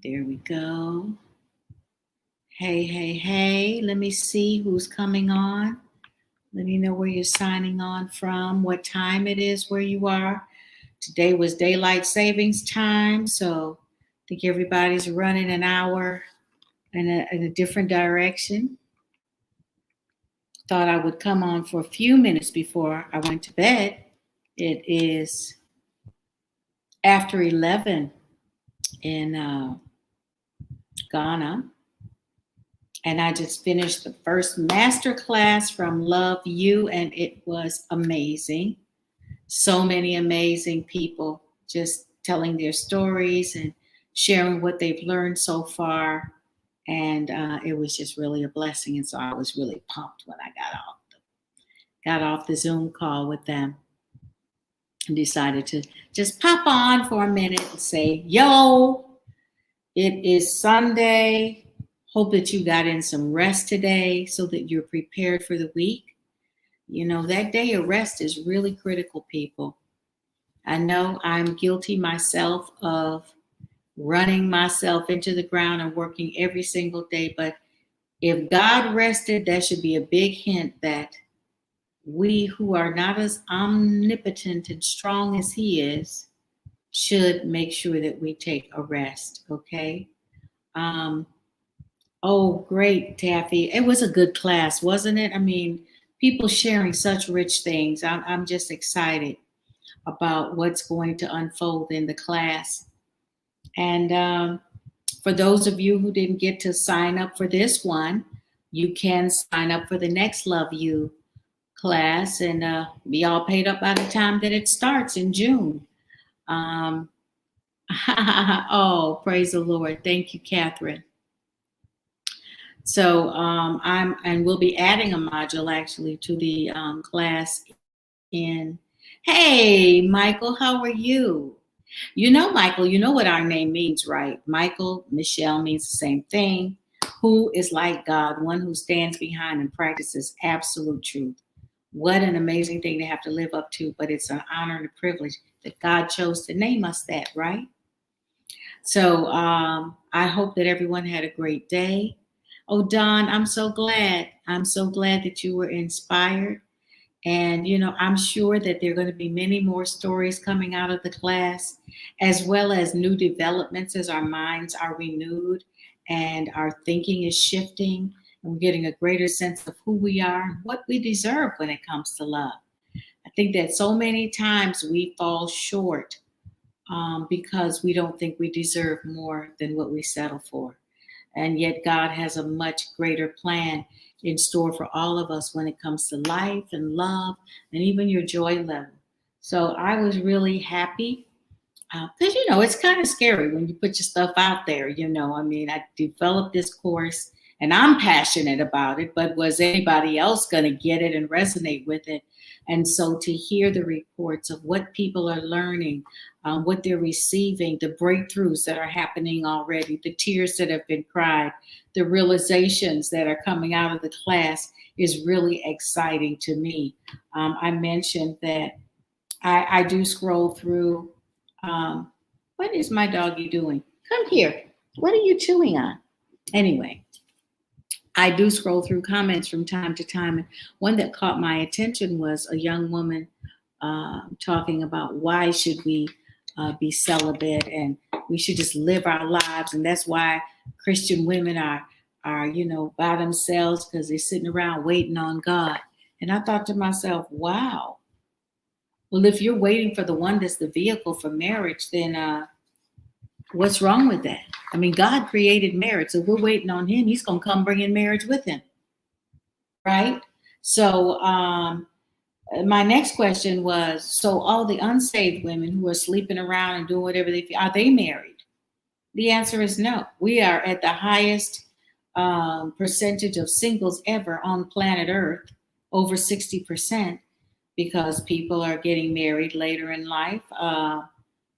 There we go. Hey, hey, hey. Let me see who's coming on. Let me know where you're signing on from, what time it is where you are. Today was daylight savings time, so I think everybody's running an hour in a different direction. Thought I would come on for a few minutes before I went to bed. It is after 11 in Ghana. And I just finished the first master class from Love You, and it was amazing. So many amazing people just telling their stories and sharing what they've learned so far. And it was just really a blessing. And so I was really pumped when I got off the Zoom call with them and decided to just pop on for a minute and say, yo, it is Sunday. Hope that you got in some rest today so that you're prepared for the week. You know, that day of rest is really critical, people. I know I'm guilty myself of running myself into the ground and working every single day. But if God rested, that should be a big hint that we who are not as omnipotent and strong as He is should make sure that we take a rest, okay? Oh, great, Taffy. It was a good class, wasn't it? I mean, people sharing such rich things. I'm just excited about what's going to unfold in the class. And for those of you who didn't get to sign up for this one, you can sign up for the next Love You class and be all paid up by the time that it starts in June. Oh, praise the Lord. Thank you, Catherine. So we'll be adding a module actually to the class in, hey, Michael, how are you? You know, Michael, you know what our name means, right? Michael, Michelle means the same thing. Who is like God, one who stands behind and practices absolute truth. What an amazing thing to have to live up to, but it's an honor and a privilege that God chose to name us that, right? So I hope that everyone had a great day. Oh, Don, I'm so glad. I'm so glad that you were inspired. And, you know, I'm sure that there are going to be many more stories coming out of the class, as well as new developments as our minds are renewed and our thinking is shifting. And we're getting a greater sense of who we are and what we deserve when it comes to love. I think that so many times we fall short because we don't think we deserve more than what we settle for. And yet God has a much greater plan in store for all of us when it comes to life and love and even your joy level. So I was really happy because, you know, it's kind of scary when you put your stuff out there. You know, I mean, I developed this course and I'm passionate about it, but was anybody else going to get it and resonate with it? And so to hear the reports of what people are learning, what they're receiving, the breakthroughs that are happening already, the tears that have been cried, the realizations that are coming out of the class is really exciting to me. I mentioned that I do scroll through. What is my doggy doing? Come here. What are you chewing on? Anyway, I do scroll through comments from time to time. And one that caught my attention was a young woman talking about why should we be celibate and we should just live our lives. And that's why Christian women are, you know, by themselves because they're sitting around waiting on God. And I thought to myself, wow. Well, if you're waiting for the one that's the vehicle for marriage, then what's wrong with that? I mean, God created marriage. So we're waiting on him. He's going to come bring in marriage with him. Right? So my next question was, so all the unsaved women who are sleeping around and doing whatever they feel, are they married? The answer is no. We are at the highest percentage of singles ever on planet Earth, over 60%, because people are getting married later in life.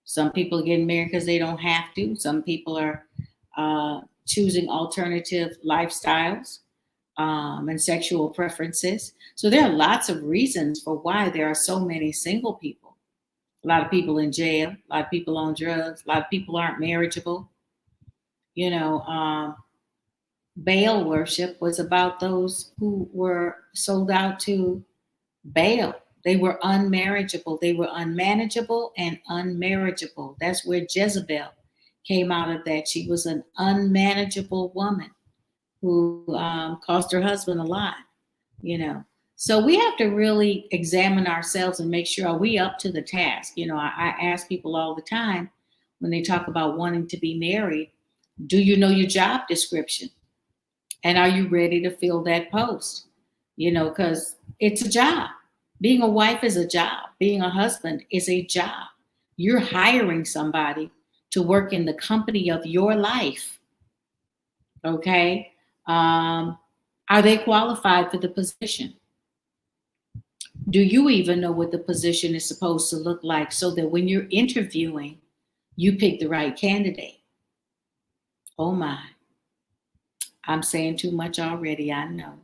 Some people are getting married because they don't have to. Some people are choosing alternative lifestyles and sexual preferences. So there are lots of reasons for why there are so many single people. A lot of people in jail, a lot of people on drugs, a lot of people aren't marriageable. You know, Baal worship was about those who were sold out to Baal. They were unmarriageable. They were unmanageable and unmarriageable. That's where Jezebel came out of that. She was an unmanageable woman who cost her husband a lot, you know. So we have to really examine ourselves and make sure, are we up to the task? You know, I ask people all the time when they talk about wanting to be married, do you know your job description? And are you ready to fill that post? You know, because it's a job. Being a wife is a job. Being a husband is a job. You're hiring somebody to work in the company of your life. Okay. Are they qualified for the position? Do you even know what the position is supposed to look like so that when you're interviewing, you pick the right candidate? Oh my, I'm saying too much already, I know.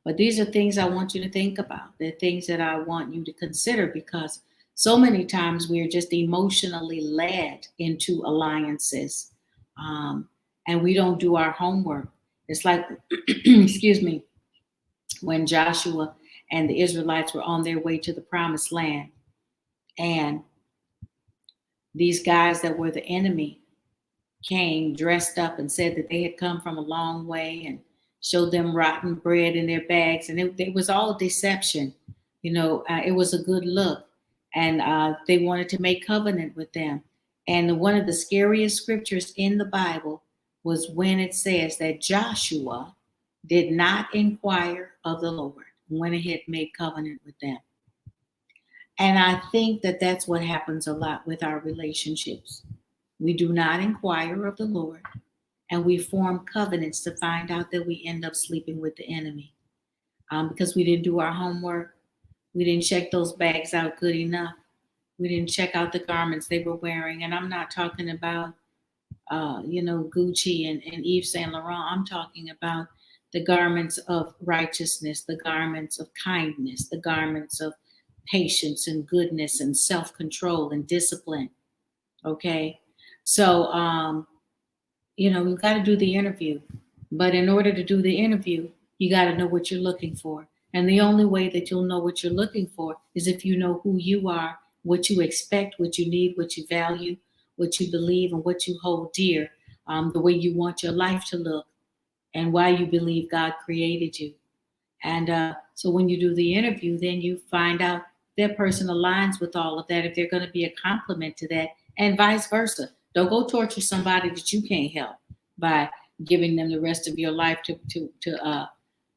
But these are things I want you to think about. They're things that I want you to consider because so many times we are just emotionally led into alliances and we don't do our homework. It's like, excuse me, when Joshua and the Israelites were on their way to the promised land, and these guys that were the enemy came dressed up and said that they had come from a long way and showed them rotten bread in their bags. And it was all deception. You know, it was a good look. And they wanted to make covenant with them. And one of the scariest scriptures in the Bible was when it says that Joshua did not inquire of the Lord, went ahead and made covenant with them. And I think that that's what happens a lot with our relationships. We do not inquire of the Lord, and we form covenants to find out that we end up sleeping with the enemy because we didn't do our homework. We didn't check those bags out good enough. We didn't check out the garments they were wearing. And I'm not talking about, Gucci and Yves Saint Laurent. I'm talking about the garments of righteousness, the garments of kindness, the garments of patience and goodness and self-control and discipline. Okay. So, you've got to do the interview. But in order to do the interview, you got to know what you're looking for. And the only way that you'll know what you're looking for is if you know who you are, what you expect, what you need, what you value, what you believe, and what you hold dear, the way you want your life to look, and why you believe God created you. And so when you do the interview, then you find out that person aligns with all of that, if they're going to be a complement to that, and vice versa. Don't go torture somebody that you can't help by giving them the rest of your life to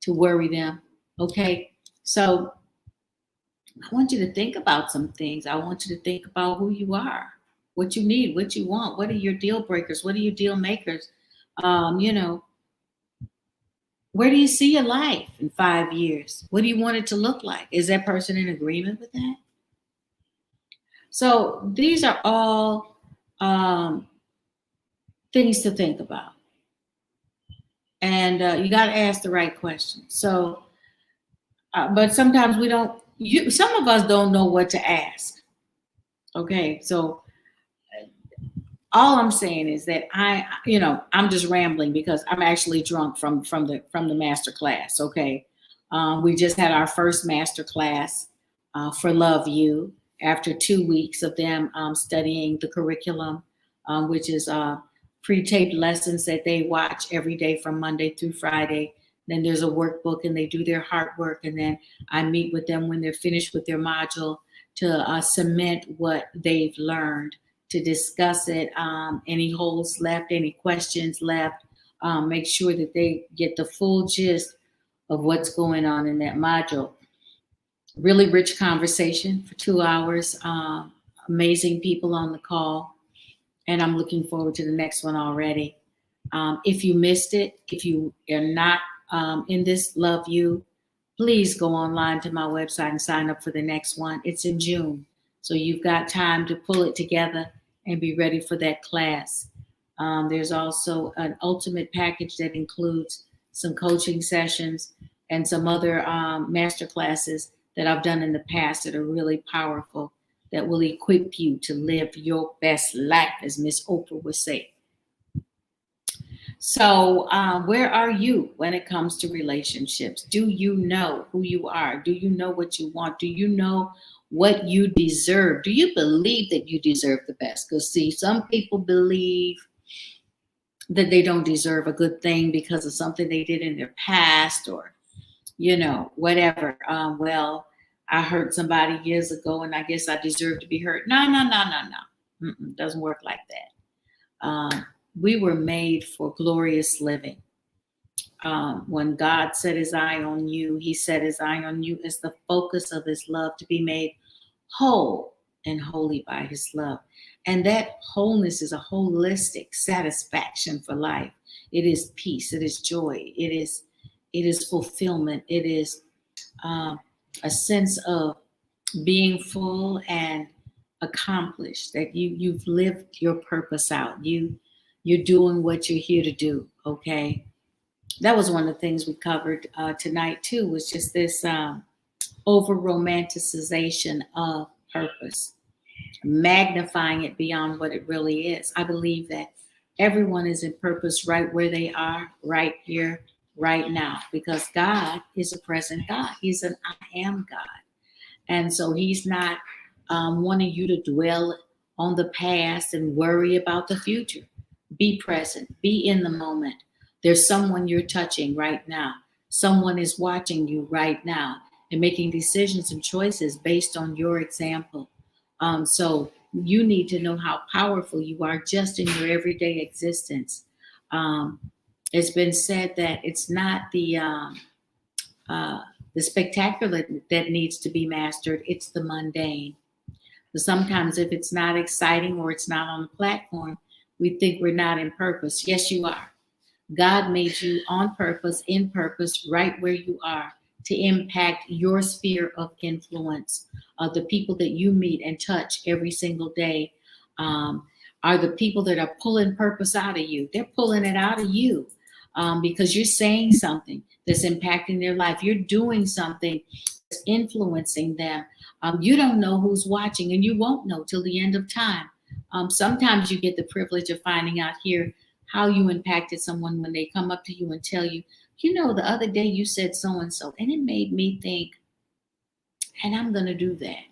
worry them. Okay, so I want you to think about some things. I want you to think about who you are, what you need, what you want. What are your deal breakers? What are your deal makers? Where do you see your life in 5 years? What do you want it to look like? Is that person in agreement with that? So these are all things to think about. And you got to ask the right questions. So, but sometimes we don't, some of us don't know what to ask. Okay. So all I'm saying is that I'm just rambling because I'm actually drunk from the master class. Okay. We just had our first master class for Love You after 2 weeks of them studying the curriculum, which is pre-taped lessons that they watch every day from Monday through Friday. Then there's a workbook and they do their heart work. And then I meet with them when they're finished with their module to cement what they've learned, to discuss it, any holes left, any questions left, make sure that they get the full gist of what's going on in that module. Really rich conversation for 2 hours, amazing people on the call, and I'm looking forward to the next one already. If you missed it, if you are not in this Love You, please go online to my website and sign up for the next one. It's in June, so you've got time to pull it together and be ready for that class. There's also an ultimate package that includes some coaching sessions and some other master classes that I've done in the past that are really powerful, that will equip you to live your best life, as Miss Oprah would say. So, where are you when it comes to relationships? Do you know who you are? Do you know what you want? Do you know what you deserve? Do you believe that you deserve the best? Because, see, some people believe that they don't deserve a good thing because of something they did in their past, or, whatever. Well, I hurt somebody years ago and I guess I deserve to be hurt. No, no, no, no, no. Doesn't work like that. We were made for glorious living. When God set his eye on you, he set his eye on you as the focus of his love, to be made whole and holy by his love. And that wholeness is a holistic satisfaction for life. It is peace. It is joy. It is fulfillment. It is a sense of being full and accomplished, that you've lived your purpose out. You're doing what you're here to do. Okay. That was one of the things we covered tonight too, was just this over romanticization of purpose, magnifying it beyond what it really is. I believe that everyone is in purpose right where they are, right here, right now, because God is a present God. He's an I am God. And so he's not wanting you to dwell on the past and worry about the future. Be present, be in the moment. There's someone you're touching right now. Someone is watching you right now and making decisions and choices based on your example. So you need to know how powerful you are just in your everyday existence. It's been said that it's not the spectacular that needs to be mastered, it's the mundane. But sometimes if it's not exciting or it's not on the platform, we think we're not in purpose. Yes, you are. God made you on purpose, in purpose, right where you are, to impact your sphere of influence. The people that you meet and touch every single day are the people that are pulling purpose out of you. They're pulling it out of you because you're saying something that's impacting their life. You're doing something that's influencing them. You don't know who's watching, and you won't know till the end of time. Sometimes you get the privilege of finding out here how you impacted someone when they come up to you and tell you, the other day you said so and so, and it made me think, and I'm going to do that.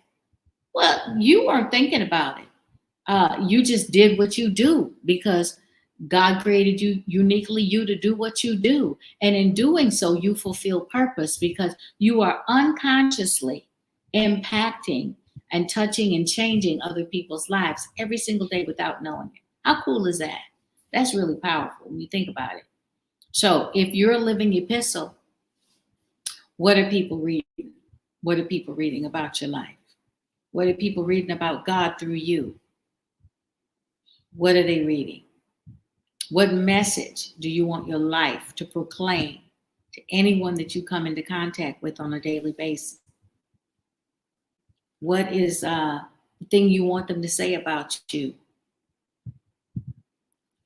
Well, you weren't thinking about it. You just did what you do because God created you uniquely, you to do what you do. And in doing so, you fulfill purpose because you are unconsciously impacting and touching and changing other people's lives every single day without knowing it. How cool is that? That's really powerful when you think about it. So if you're a living epistle, what are people reading? What are people reading about your life? What are people reading about God through you? What are they reading? What message do you want your life to proclaim to anyone that you come into contact with on a daily basis? What is the thing you want them to say about you?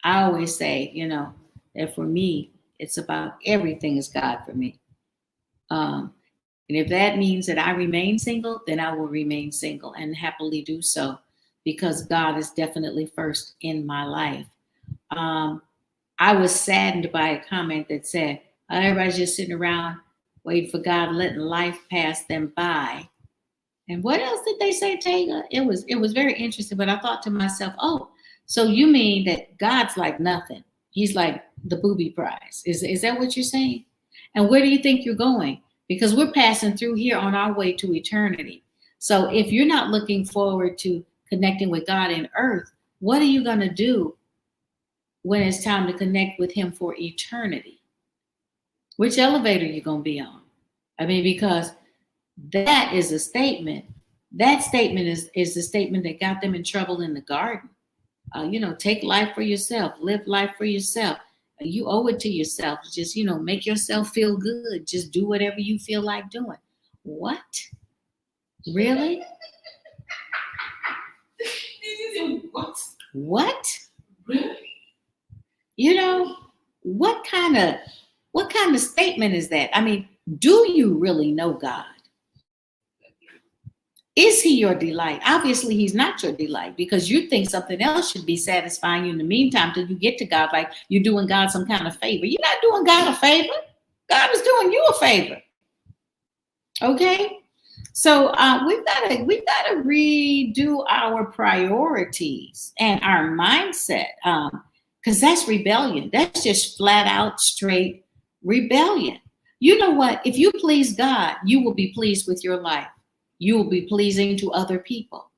I always say, that for me, it's about everything is God for me. And if that means that I remain single, then I will remain single and happily do so because God is definitely first in my life. I was saddened by a comment that said, everybody's just sitting around waiting for God, letting life pass them by. And what else did they say, Taylor? It was very interesting, but I thought to myself, oh, so you mean that God's like nothing? He's like the booby prize. Is that what you're saying? And where do you think you're going? Because we're passing through here on our way to eternity. So if you're not looking forward to connecting with God in earth, what are you going to do when it's time to connect with him for eternity? Which elevator are you going to be on? I mean, because that is a statement. That statement is the statement that got them in trouble in the garden. Take life for yourself, live life for yourself. You owe it to yourself. Just, make yourself feel good. Just do whatever you feel like doing. What? Really? What? Really? What kind of statement is that? I mean, do you really know God? Is he your delight? Obviously, he's not your delight because you think something else should be satisfying you in the meantime till you get to God, like you're doing God some kind of favor. You're not doing God a favor. God is doing you a favor. Okay? So we've gotta redo our priorities and our mindset. Because that's rebellion. That's just flat out straight rebellion. You know what? If you please God, you will be pleased with your life. You will be pleasing to other people.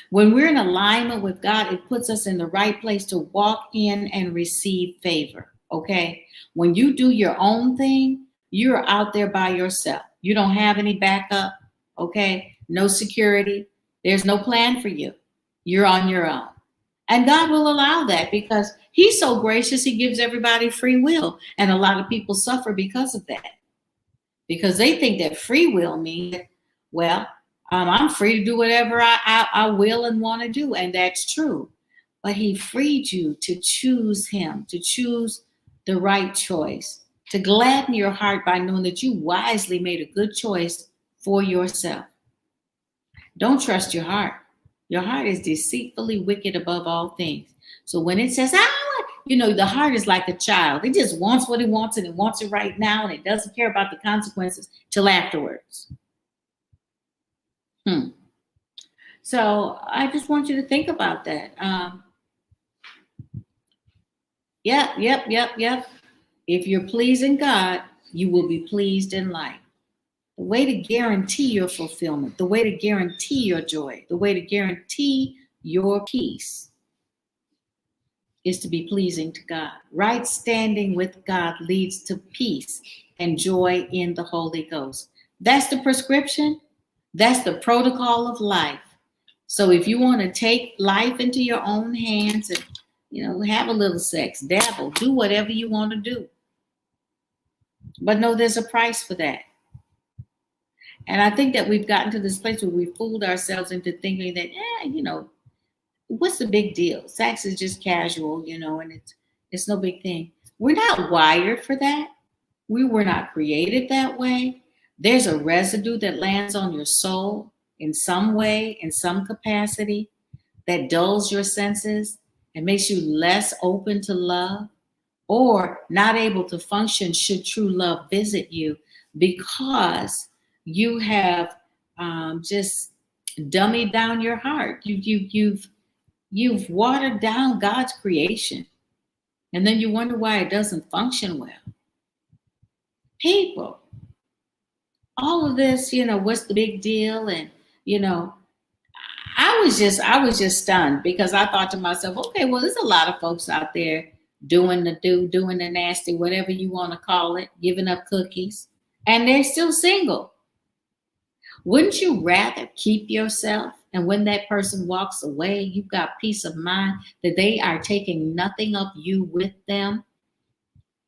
When we're in alignment with God, it puts us in the right place to walk in and receive favor. Okay. When you do your own thing, you're out there by yourself. You don't have any backup. Okay. No security. There's no plan for you. You're on your own. And God will allow that because He's so gracious, He gives everybody free will. And a lot of people suffer because of that. Because they think that free will means, well, I'm free to do whatever I will and want to do. And that's true. But He freed you to choose Him, to choose the right choice, to gladden your heart by knowing that you wisely made a good choice for yourself. Don't trust your heart. Your heart is deceitfully wicked above all things. So when it says, the heart is like a child. It just wants what it wants and it wants it right now and it doesn't care about the consequences till afterwards. So I just want you to think about that. Yep. If you're pleasing God, you will be pleased in life. The way to guarantee your fulfillment, the way to guarantee your joy, the way to guarantee your peace is to be pleasing to God. Right standing with God leads to peace and joy in the Holy Ghost. That's the prescription. That's the protocol of life. So if you want to take life into your own hands and, have a little sex, dabble, do whatever you want to do. But no, there's a price for that. And I think that we've gotten to this place where we fooled ourselves into thinking that, what's the big deal? Sex is just casual, and it's no big thing. We're not wired for that. We were not created that way. There's a residue that lands on your soul in some way, in some capacity, that dulls your senses and makes you less open to love or not able to function should true love visit you because you have just dummied down your heart. You've watered down God's creation. And then you wonder why it doesn't function well. People, all of this, what's the big deal? And, I was just stunned because I thought to myself, okay, well, there's a lot of folks out there doing the nasty, whatever you want to call it, giving up cookies, and they're still single. Wouldn't you rather keep yourself? And when that person walks away, you've got peace of mind that they are taking nothing of you with them,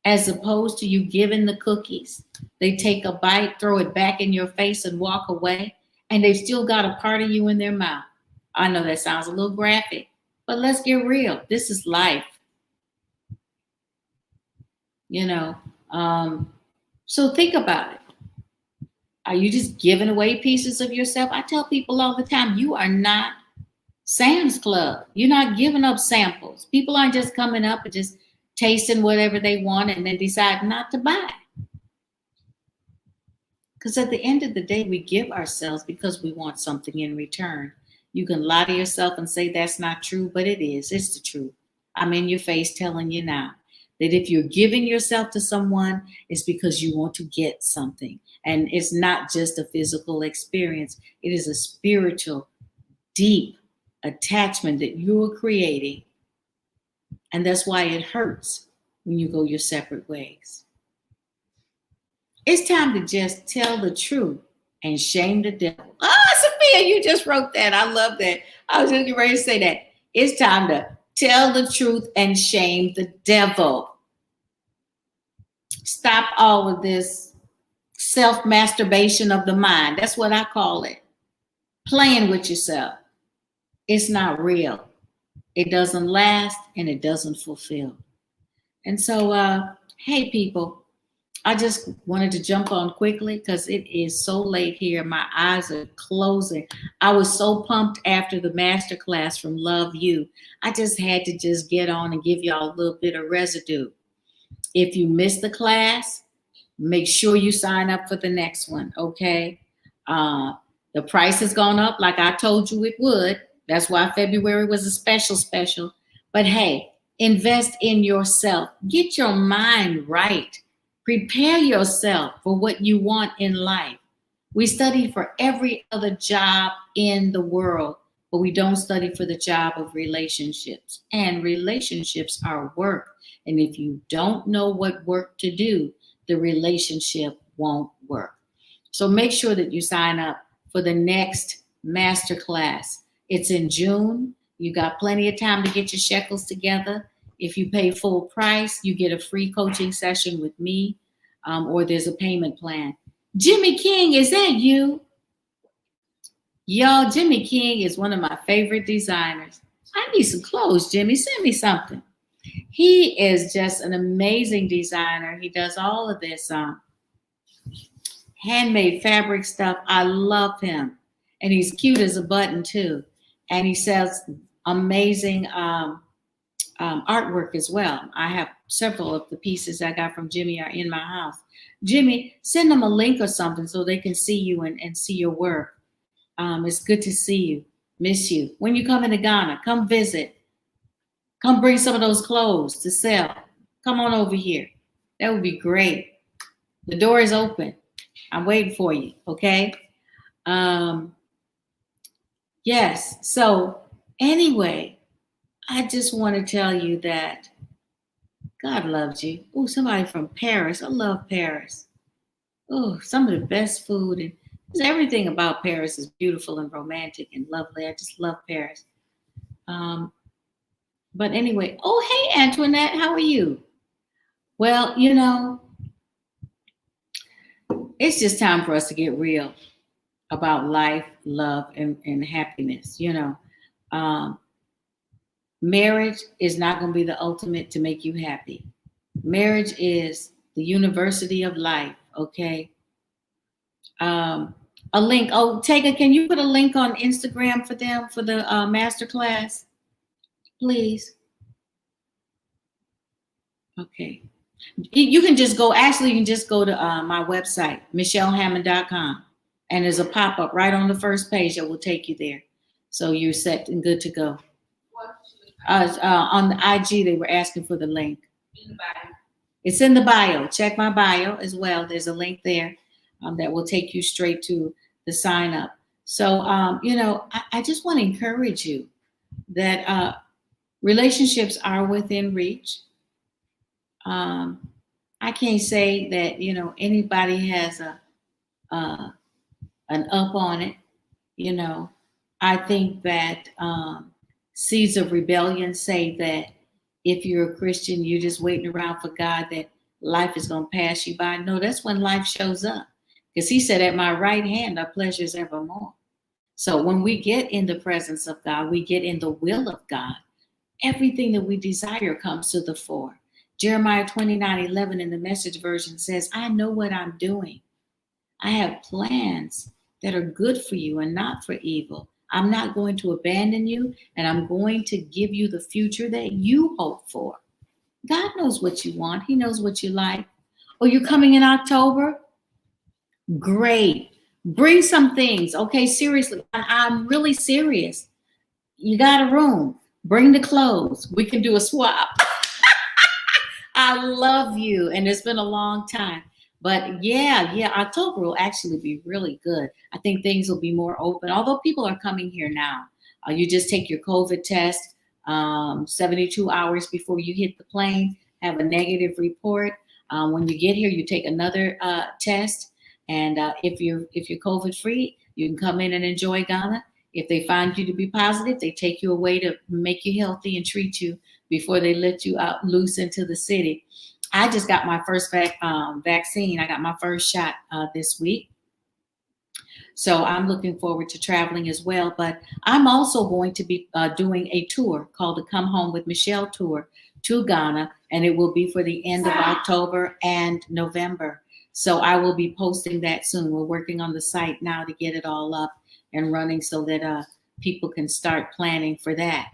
as opposed to you giving the cookies. They take a bite, throw it back in your face and walk away, and they've still got a part of you in their mouth. I know that sounds a little graphic, but let's get real. This is life. So think about it. Are you just giving away pieces of yourself? I tell people all the time, you are not Sam's Club. You're not giving up samples. People aren't just coming up and just tasting whatever they want and then decide not to buy. Because at the end of the day, we give ourselves because we want something in return. You can lie to yourself and say that's not true, but it is. It's the truth. I'm in your face telling you now that if you're giving yourself to someone, it's because you want to get something. And it's not just a physical experience. It is a spiritual, deep attachment that you're creating. And that's why it hurts when you go your separate ways. It's time to just tell the truth and shame the devil. Oh, Sophia, you just wrote that. I love that. I was just ready to say that. It's time to tell the truth and shame the devil. Stop all of this self-masturbation of the mind. That's what I call it. Playing with yourself. It's not real. It doesn't last and it doesn't fulfill. And so, hey, people, I just wanted to jump on quickly because it is so late here. My eyes are closing. I was so pumped after the master class from Love You. I just had to just get on and give y'all a little bit of residue. If you missed the class, make sure you sign up for the next one, okay? Uh, the price has gone up like I told you it would. That's why February was a special. But hey, invest in yourself. Get your mind right. Prepare yourself for what you want in life. We study for every other job in the world, but we don't study for the job of relationships. And relationships are work. And if you don't know what work to do, the relationship won't work. So make sure that you sign up for the next master class. It's in June. You got plenty of time to get your shekels together. If you pay full price, you get a free coaching session with me, or there's a payment plan. Jimmy King, is that you? Y'all, Jimmy King is one of my favorite designers. I need some clothes, Jimmy. Send me something. He is just an amazing designer. He does all of this handmade fabric stuff. I love him. And he's cute as a button, too. And he sells amazing artwork as well. I have several of the pieces I got from Jimmy are in my house. Jimmy, send them a link or something so they can see you and see your work. It's good to see you. Miss you. When you come into Ghana, come visit. Come bring some of those clothes to sell. Come on over here. That would be great. The door is open. I'm waiting for you, okay? Yes. So anyway, I just want to tell you that God loves you. Oh, somebody from Paris. I love Paris. Oh, some of the best food and everything about Paris is beautiful and romantic and lovely. I just love Paris. But anyway, oh, hey, Antoinette, how are you? Well, you know, it's just time for us to get real about life, love, and happiness. You know, marriage is not going to be the ultimate to make you happy. Marriage is the university of life, okay? A link. Oh, Tega, can you put a link on Instagram for them for the masterclass, please? Okay. You can just go, actually, you can just go to my website, michellehammond.com, and there's a pop-up right on the first page that will take you there. So you're set and good to go. On the IG, they were asking for the link. In the bio. It's in the bio. Check my bio as well. There's a link there that will take you straight to the sign up. So, you know, I just want to encourage you that relationships are within reach. I can't say that, you know, anybody has an up on it. You know, I think that seeds of rebellion say that if you're a Christian, you're just waiting around for God, that life is going to pass you by. No, that's when life shows up. Because he said, at my right hand are pleasures evermore. So when we get in the presence of God, we get in the will of God. Everything that we desire comes to the fore. Jeremiah 29:11 in the Message version says, I know what I'm doing. I have plans that are good for you and not for evil. I'm not going to abandon you, and I'm going to give you the future that you hope for. God knows what you want. He knows what you like. Oh, you're coming in October? Great. Bring some things. Okay, seriously. I'm really serious. You got a room. Bring the clothes. We can do a swap. I love you. And it's been a long time. But yeah, October will actually be really good. I think things will be more open, although people are coming here now. You just take your COVID test 72 hours before you hit the plane, have a negative report. When you get here, you take another test. And if you're COVID free, you can come in and enjoy Ghana. If they find you to be positive, they take you away to make you healthy and treat you before they let you out loose into the city. I just got my first vaccine. I got my first shot this week. So I'm looking forward to traveling as well. But I'm also going to be doing a tour called the Come Home with Michelle tour to Ghana, and it will be for the end of October and November. So I will be posting that soon. We're working on the site now to get it all up and running so that people can start planning for that.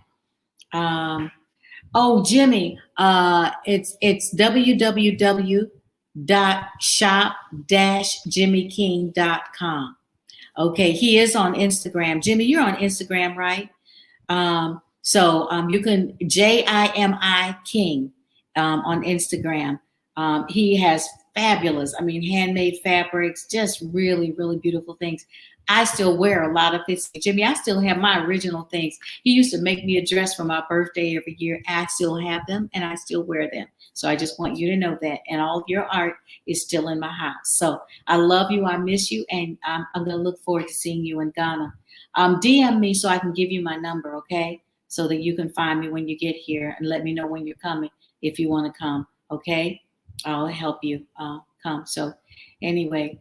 Oh, Jimmy, it's www.shop-jimmyking.com. Okay, he is on Instagram. Jimmy, you're on Instagram, right? So you can JIMI King on Instagram. He has fabulous, handmade fabrics, just really, really beautiful things. I still wear a lot of his. Jimmy, I still have my original things. He used to make me a dress for my birthday every year. I still have them and I still wear them. So I just want you to know that. And all of your art is still in my house. So I love you. I miss you. And I'm going to look forward to seeing you in Ghana. DM me so I can give you my number, okay? So that you can find me when you get here and let me know when you're coming if you want to come, okay? I'll help you come. So anyway,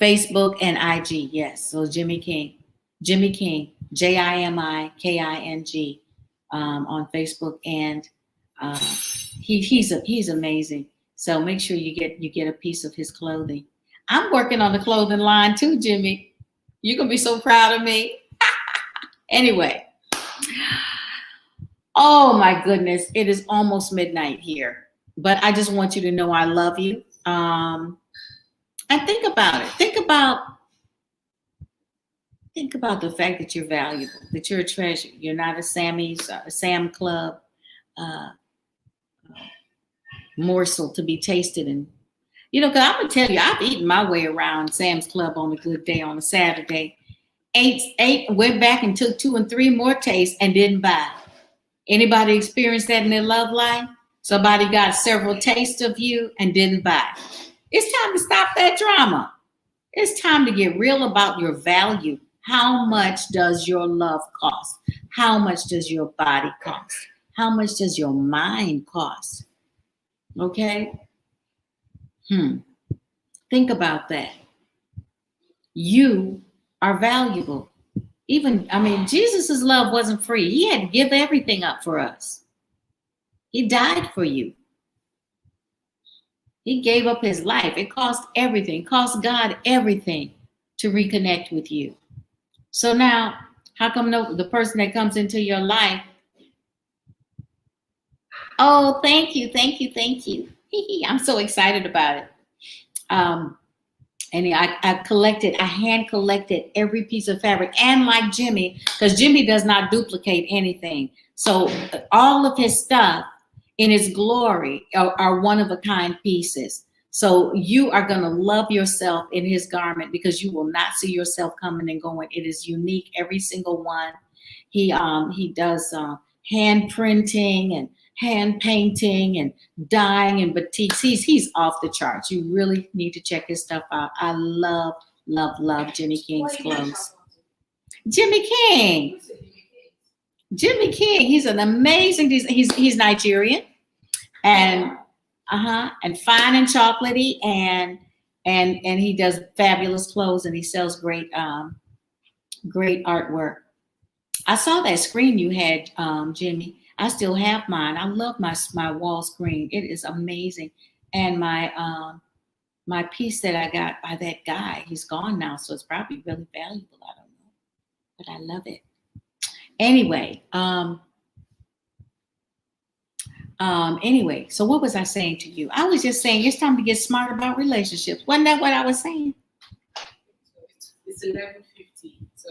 Facebook and IG, yes. So Jimmy King, JIMIKING on Facebook, and he's amazing. So make sure you get a piece of his clothing. I'm working on the clothing line too, Jimmy. You're gonna be so proud of me. Anyway, oh my goodness, it is almost midnight here, but I just want you to know I love you. And think about it. Think about the fact that you're valuable, that you're a treasure. You're not a Sam Club morsel to be tasted. And, because I'm going to tell you, I've eaten my way around Sam's Club on a good day on a Saturday. Went back and took 2 and 3 more tastes and didn't buy. Anybody experienced that in their love life? Somebody got several tastes of you and didn't buy. It's time to stop that drama. It's time to get real about your value. How much does your love cost? How much does your body cost? How much does your mind cost? Okay? Think about that. You are valuable. Jesus' love wasn't free. He had to give everything up for us. He died for you. He gave up his life. It cost everything. It cost God everything to reconnect with you. So now, how come the person that comes into your life? Oh, thank you. I'm so excited about it. And I hand collected every piece of fabric, and like Jimmy, because Jimmy does not duplicate anything. So all of his stuff in its glory are one-of-a-kind pieces. So you are going to love yourself in his garment because you will not see yourself coming and going. It is unique, every single one. He does hand printing and hand painting and dyeing and batiks. He's off the charts. You really need to check his stuff out. I love Jimmy King's clothes. Jimmy King. He's an amazing. He's Nigerian, and and fine and chocolatey, and he does fabulous clothes, and he sells great artwork. I saw that screen you had, Jimmy. I still have mine. I love my wall screen. It is amazing, and my piece that I got by that guy, he's gone now, so it's probably really valuable. I don't know, but I love it. Anyway, so what was I saying to you? I was just saying it's time to get smart about relationships. Wasn't that what I was saying? It's 11:50. So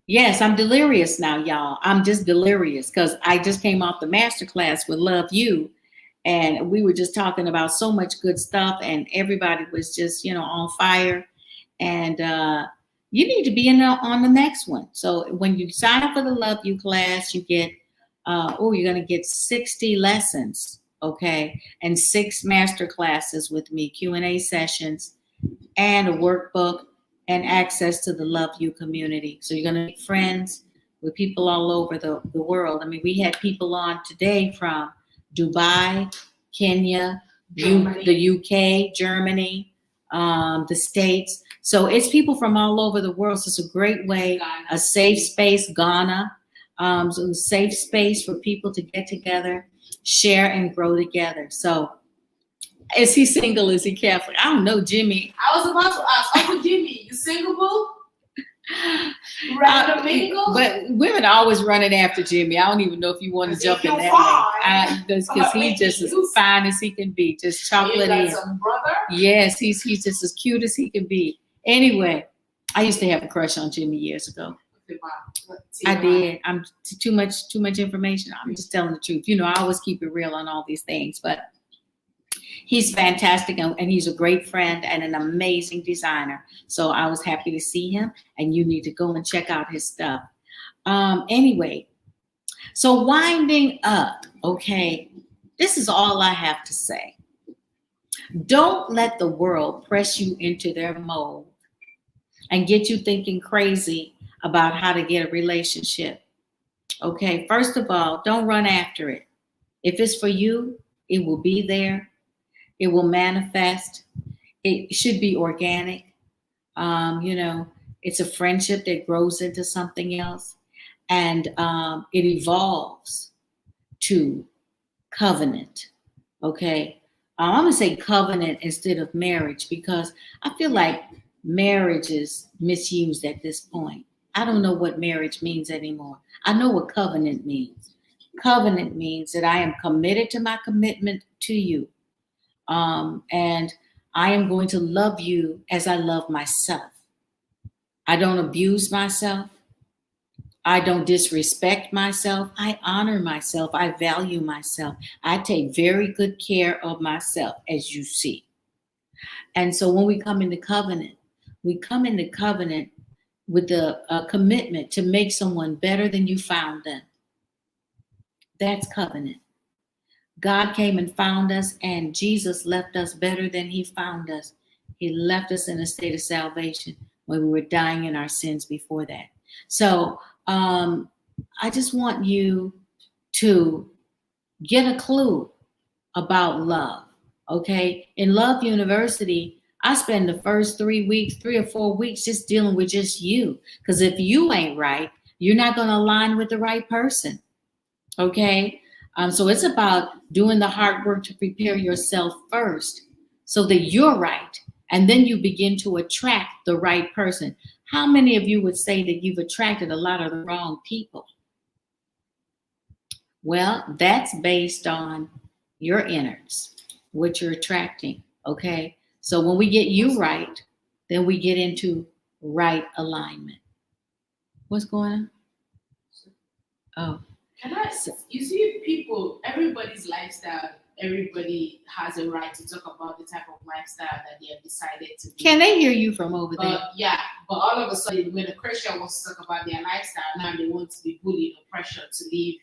yes, I'm delirious now, y'all. I'm just delirious because I just came off the masterclass with Love You, and we were just talking about so much good stuff, and everybody was just on fire. And you need to be on the next one. So when you sign up for the Love You class, you get, you're going to get 60 lessons, okay? And 6 master classes with me, Q&A sessions, and a workbook, and access to the Love You community. So you're going to make friends with people all over the world. We had people on today from Dubai, Kenya, the UK, Germany, the States. So it's people from all over the world. So it's a great way, a safe space, Ghana. So a safe space for people to get together, share, and grow together. So is he single? Is he Catholic? I don't know, Jimmy. I was about to ask, Uncle Jimmy, you single, boo? Ready to mingle? But women are always running after Jimmy. I don't even know if you want to jump in that because he's just as fine as he can be, just chocolate in. Some brother? Yes, he's just as cute as he can be. Anyway, I used to have a crush on Jimmy years ago. I did. I'm too much information. I'm just telling the truth. You know, I always keep it real on all these things, but he's fantastic and he's a great friend and an amazing designer. So I was happy to see him, and you need to go and check out his stuff. Anyway, so winding up, okay, this is all I have to say. Don't let the world press you into their mold and get you thinking crazy about how to get a relationship. Okay, first of all, don't run after it. If it's for you, it will be there. It will manifest. It should be organic. You know, it's a friendship that grows into something else, and it evolves to covenant. Okay, I'm gonna say covenant instead of marriage because I feel like marriage is misused at this point. I don't know what marriage means anymore. I know what covenant means. Covenant means that I am committed to my commitment to you. And I am going to love you as I love myself. I don't abuse myself. I don't disrespect myself. I honor myself. I value myself. I take very good care of myself, as you see. And so when we come into covenant with the commitment to make someone better than you found them. That's covenant. God came and found us, and Jesus left us better than he found us. He left us in a state of salvation when we were dying in our sins before that. So I just want you to get a clue about love, okay? In Love University, I spend the first 3 or 4 weeks just dealing with just you. Because if you ain't right, you're not going to align with the right person. Okay? So it's about doing the hard work to prepare yourself first so that you're right. And then you begin to attract the right person. How many of you would say that you've attracted a lot of the wrong people? Well, that's based on your innards, what you're attracting. Okay? So when we get you right, then we get into right alignment. What's going on? Oh. You see people, everybody's lifestyle, everybody has a right to talk about the type of lifestyle that they have decided to be. Can they hear you from over there? Yeah, but all of a sudden, when a Christian wants to talk about their lifestyle, now they want to be bullied or pressured to live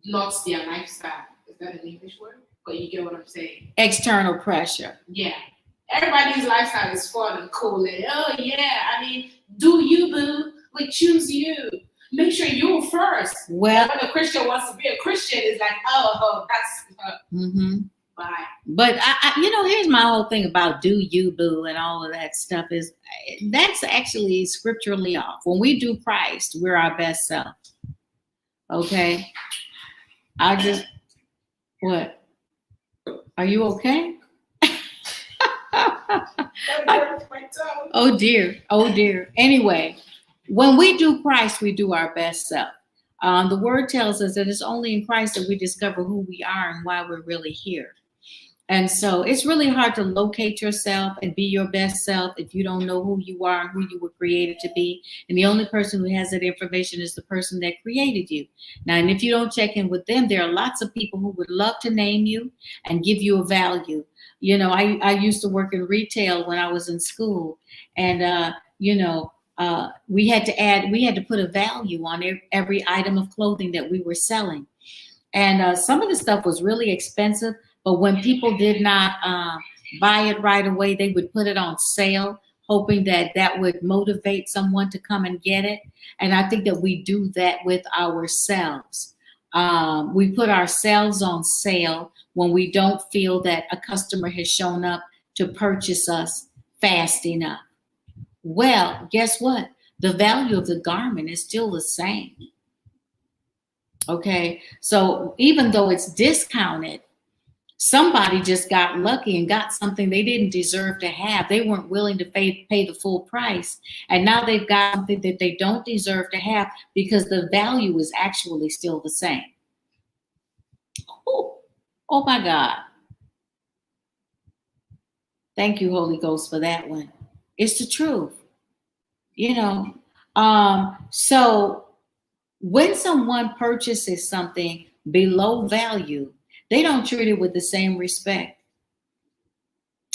not their lifestyle. Is that an English word? But you get what I'm saying. External pressure. Yeah. Everybody's lifestyle is fun and cool. And, oh, yeah, I mean, do you, boo? We choose you. Make sure you first. Well, when a Christian wants to be a Christian, it's like, oh, that's bye. But I here's my whole thing about do you, boo, and all of that stuff is that's actually scripturally off. When we do Christ, we're our best self. Okay. What? Are you okay? Oh dear. Anyway, when we do Christ, we do our best self. The word tells us that it's only in Christ that we discover who we are and why we're really here. And so it's really hard to locate yourself and be your best self if you don't know who you are and who you were created to be. And the only person who has that information is the person that created you. Now, and if you don't check in with them, there are lots of people who would love to name you and give you a value. You know, I used to work in retail when I was in school, and we had to put a value on every item of clothing that we were selling. And some of the stuff was really expensive, but when people did not buy it right away, they would put it on sale, hoping that would motivate someone to come and get it. And I think that we do that with ourselves. We put ourselves on sale when we don't feel that a customer has shown up to purchase us fast enough. Well, guess what? The value of the garment is still the same. Okay, so even though it's discounted, somebody just got lucky and got something they didn't deserve to have. They weren't willing to pay the full price. And now they've got something that they don't deserve to have because the value is actually still the same. Oh my God. Thank you, Holy Ghost, for that one. It's the truth. So when someone purchases something below value, they don't treat it with the same respect.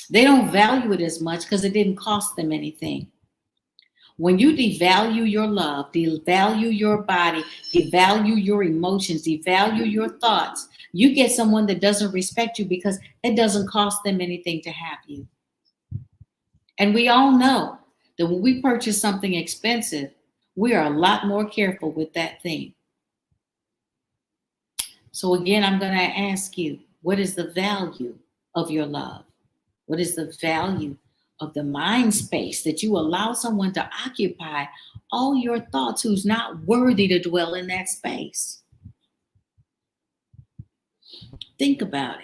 They don't value it as much because it didn't cost them anything. When you devalue your love, devalue your body, devalue your emotions, devalue your thoughts, you get someone that doesn't respect you because it doesn't cost them anything to have you. And we all know that when we purchase something expensive, we are a lot more careful with that thing. So again, I'm going to ask you, what is the value of your love? What is the value of the mind space that you allow someone to occupy all your thoughts who's not worthy to dwell in that space? Think about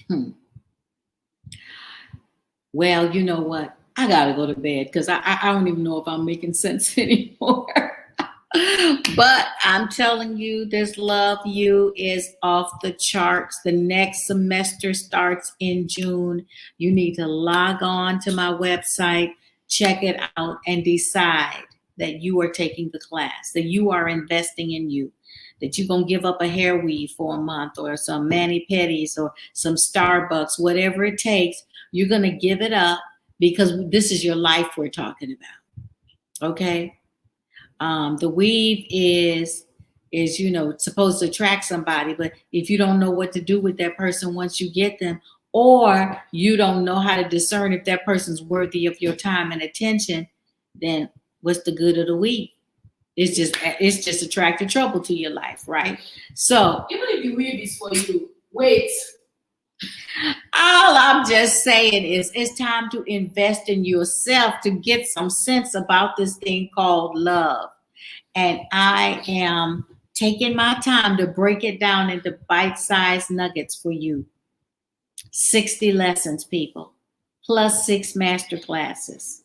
it. Well, you know what? I got to go to bed because I don't even know if I'm making sense anymore. But I'm telling you, this Love U is off the charts. The next semester starts in June. You need to log on to my website, check it out, and decide that you are taking the class, that you are investing in you, that you're going to give up a hair weave for a month or some mani-pedis or some Starbucks, whatever it takes. You're going to give it up because this is your life we're talking about. Okay? The weave is supposed to attract somebody, but if you don't know what to do with that person once you get them, or you don't know how to discern if that person's worthy of your time and attention, then what's the good of the weave? It's just attracting trouble to your life, right? So even if the weave is for you, wait. All I'm just saying is it's time to invest in yourself to get some sense about this thing called love. And I am taking my time to break it down into bite-sized nuggets for you. 60 lessons, people, plus 6 master classes,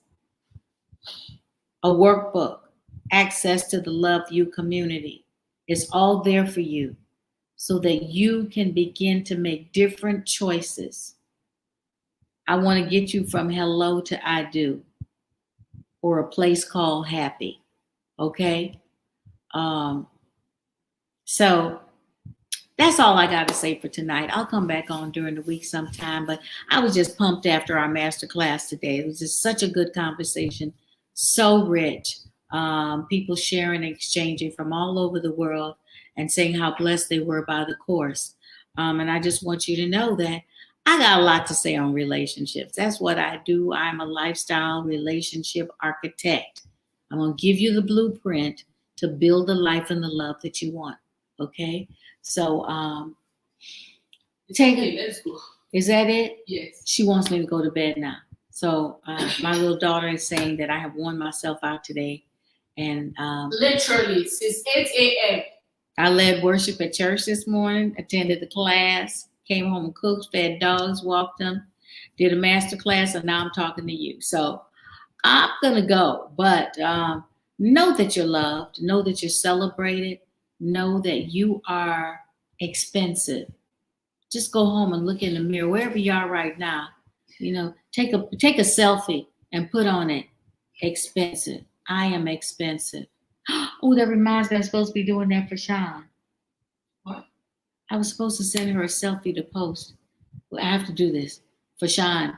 a workbook, access to the Love U community. It's all there for you, so that you can begin to make different choices. I want to get you from hello to I do, or a place called happy. Okay? So that's all I got to say for tonight. I'll come back on during the week sometime, but I was just pumped after our master class today. It was just such a good conversation, so rich. People sharing and exchanging from all over the world and saying how blessed they were by the course. And I just want you to know that I got a lot to say on relationships. That's what I do. I'm a lifestyle relationship architect. I'm going to give you the blueprint to build the life and the love that you want. Okay? So, Let's go. Is that it? Yes. She wants me to go to bed now. So, my little daughter is saying that I have worn myself out today. And literally, since 8 a.m. I led worship at church this morning, attended the class, came home and cooked, fed dogs, walked them, did a master class, and now I'm talking to you. So I'm going to go. But know that you're loved. Know that you're celebrated. Know that you are expensive. Just go home and look in the mirror, wherever you are right now. Take a selfie and put on it, expensive. I am expensive. Oh, that reminds me, I'm supposed to be doing that for Sean. What? I was supposed to send her a selfie to post. Well, I have to do this for Sean.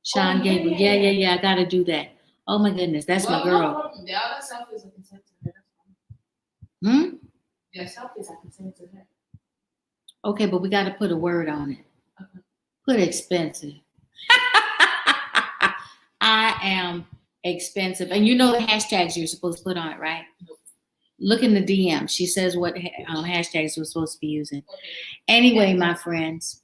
Sean gave me, yeah, I got to do that. Oh my goodness, that's my girl. No problem. The other selfies I can send to her. The selfies I can send to her. Okay, but we got to put a word on it. Okay. Put expensive. I am expensive. And you know the hashtags you're supposed to put on it, right? Nope. Look in the DM. She says what hashtags we're supposed to be using. Okay. Anyway, my friends,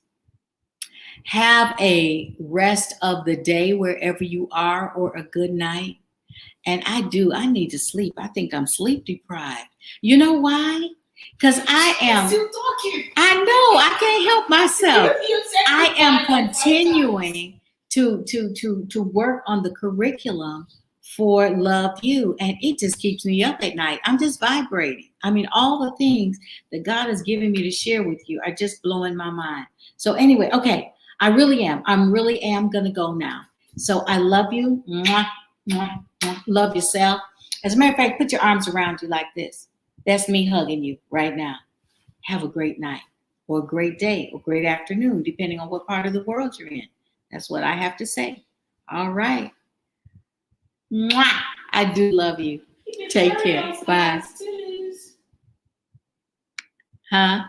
have a rest of the day wherever you are, or a good night. And I need to sleep. I think I'm sleep deprived. You know why? Because You're still talking. I know, I can't help myself. You said I am five times. continuing to work on the curriculum for Love You, and it just keeps me up at night. I'm just vibrating. I mean, all the things that God has given me to share with you are just blowing my mind. So anyway, okay, I really am gonna go now. So I love you. Mwah, mwah, mwah. Love yourself. As a matter of fact, put your arms around you like this. That's me hugging you right now. Have a great night, or a great day, or great afternoon, depending on what part of the world you're in. That's what I have to say. All right. Mwah! I do love you. Take care. Bye. Huh?